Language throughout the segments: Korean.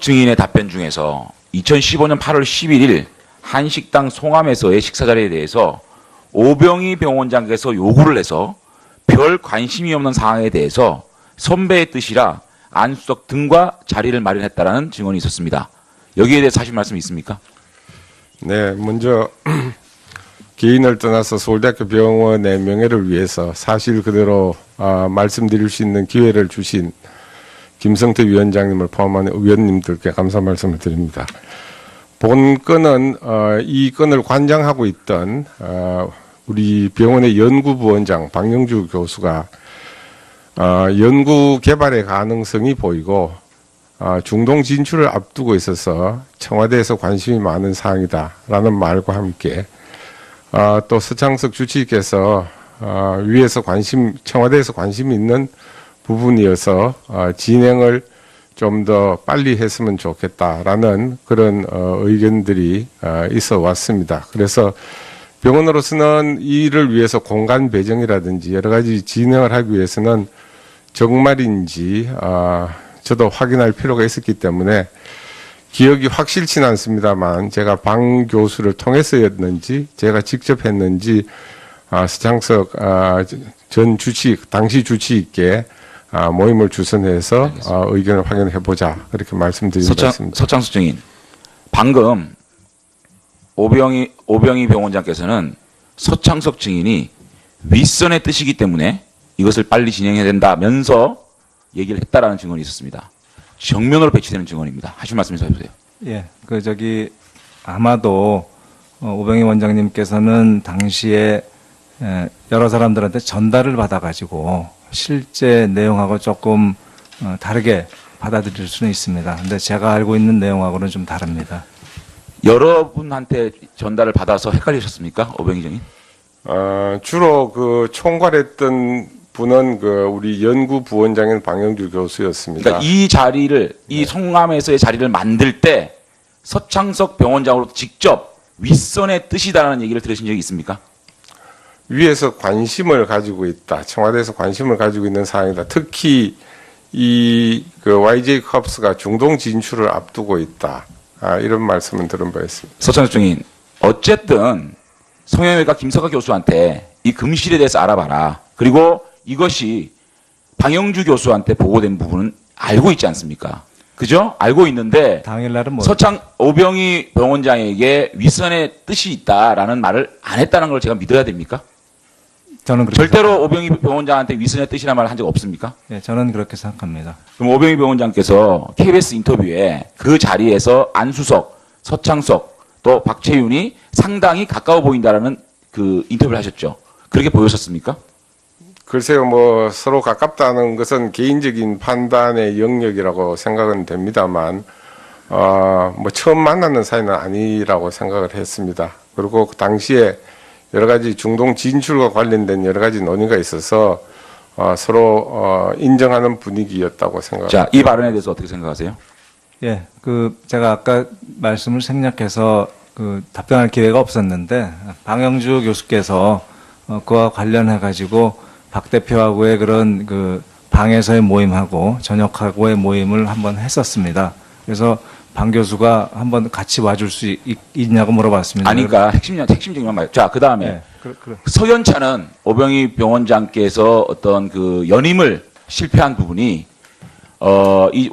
증인의 답변 중에서 2015년 8월 11일 한식당 송암에서의 식사 자리에 대해서 오병희 병원장께서 요구를 해서 별 관심이 없는 상황에 대해서 선배의 뜻이라 안수석 등과 자리를 마련했다라는 증언이 있었습니다. 여기에 대해서 하실 말씀 있습니까? 네, 먼저 개인을 떠나서 서울대학교 병원의 명예를 위해서 사실 그대로 말씀드릴 수 있는 기회를 주신 김성태 위원장님을 포함한 의원님들께 감사 말씀을 드립니다. 본 건은 이 건을 관장하고 있던 우리 병원의 연구부원장 박영주 교수가 연구 개발의 가능성이 보이고 중동 진출을 앞두고 있어서 청와대에서 관심이 많은 사항이다라는 말과 함께 또 서창석 주치의께서 위에서 청와대에서 관심이 있는 부분이어서 진행을 좀 더 빨리 했으면 좋겠다라는 그런 의견들이 있어 왔습니다. 그래서 병원으로서는 이를 위해서 공간 배정이라든지 여러 가지 진행을 하기 위해서는 정말인지 저도 확인할 필요가 있었기 때문에 기억이 확실치는 않습니다만 제가 방 교수를 통해서였는지 제가 직접 했는지 서창석 전 당시 주치의께 모임을 주선해서 의견을 확인해보자 그렇게 말씀드리겠습니다. 서창석 증인, 방금 오병희 병원장께서는 서창석 증인이 윗선의 뜻이기 때문에 이것을 빨리 진행해야 된다면서 얘기를 했다라는 증언이 있었습니다. 정면으로 배치되는 증언입니다. 하실 말씀 좀 해주세요. 예, 아마도 오병희 원장님께서는 당시에 여러 사람들한테 전달을 받아가지고 실제 내용하고 조금 다르게 받아들일 수는 있습니다. 근데 제가 알고 있는 내용하고는 좀 다릅니다. 여러분한테 전달을 받아서 헷갈리셨습니까? 오병희 증인? 주로 총괄했던 분은 우리 연구부원장인 박영주 교수였습니다. 그러니까 이 자리를, 이 송암에서의 자리를 만들 때 서창석 병원장으로부터 직접 윗선의 뜻이다라는 얘기를 들으신 적이 있습니까? 위에서 관심을 가지고 있다. 청와대에서 관심을 가지고 있는 사항이다. 특히 YJ 컵스가 중동 진출을 앞두고 있다. 이런 말씀은 들은 바 있습니다. 서창석 증인, 어쨌든 성형외과 김석하 교수한테 이 금실에 대해서 알아봐라. 그리고 이것이 방영주 교수한테 보고된 부분은 알고 있지 않습니까? 그죠? 알고 있는데 당일날은 오병희 병원장에게 윗선의 뜻이 있다라는 말을 안 했다는 걸 제가 믿어야 됩니까? 저는 그렇게 절대로 오병희 병원장한테 윗선의 뜻이라는 말을 한 적 없습니까? 예, 저는 그렇게 생각합니다. 그럼 오병희 병원장께서 KBS 인터뷰에 그 자리에서 안수석, 서창석, 또 박채윤이 상당히 가까워 보인다라는 그 인터뷰를 하셨죠. 그렇게 보였었습니까? 글쎄요, 서로 가깝다는 것은 개인적인 판단의 영역이라고 생각은 됩니다만, 처음 만나는 사이는 아니라고 생각을 했습니다. 그리고 그 당시에 여러 가지 중동 진출과 관련된 여러 가지 논의가 있어서 서로 인정하는 분위기였다고 생각합니다. 자, 이 발언에 대해서 어떻게 생각하세요? 예, 제가 아까 말씀을 생략해서 답변할 기회가 없었는데 방영주 교수께서 그와 관련해 가지고 박 대표하고의 그런 방에서의 모임하고 저녁하고의 모임을 한번 했었습니다. 그래서 방 교수가 한번 같이 와줄 수 있냐고 물어봤습니다. 아니, 그러니까 핵심적인 말. 자, 그 다음에 예, 서현찬은 오병희 병원장께서 어떤 연임을 실패한 부분이 이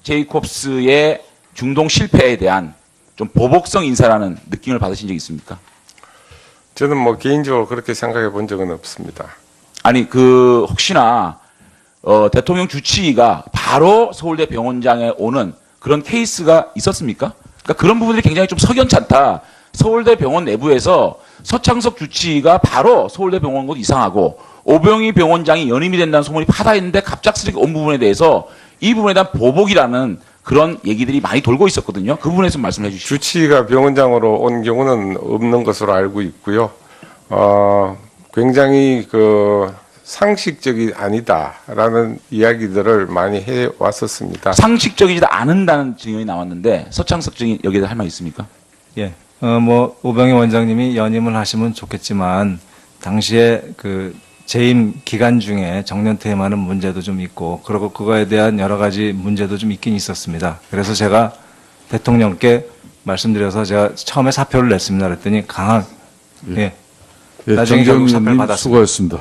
YJ-콥스의 중동 실패에 대한 좀 보복성 인사라는 느낌을 받으신 적 있습니까? 저는 개인적으로 그렇게 생각해 본 적은 없습니다. 아니, 혹시나 대통령 주치의가 바로 서울대 병원장에 오는 그런 케이스가 있었습니까? 그러니까 그런 부분들이 굉장히 좀 석연치 않다. 서울대 병원 내부에서 서창석 주치의가 바로 서울대 병원 것 이상하고 오병희 병원장이 연임이 된다는 소문이 파다했는데 갑작스럽게 온 부분에 대해서 이 부분에 대한 보복이라는 그런 얘기들이 많이 돌고 있었거든요. 그 부분에서 말씀해 주시죠. 주치의가 병원장으로 온 경우는 없는 것으로 알고 있고요. 굉장히 상식적이 아니다라는 이야기들을 많이 해왔었습니다. 상식적이지 않은다는 증언이 나왔는데 서창석 증인 여기에 할 말 있습니까? 예, 오병희 원장님이 연임을 하시면 좋겠지만 당시에 재임 기간 중에 정년퇴임하는 문제도 좀 있고, 그리고 그거에 대한 여러 가지 문제도 좀 있긴 있었습니다. 그래서 제가 대통령께 말씀드려서 제가 처음에 사표를 냈습니다. 그랬더니 강한, 예, 나중에 결국 사표를 정경님 받았습니다. 수고하셨습니다.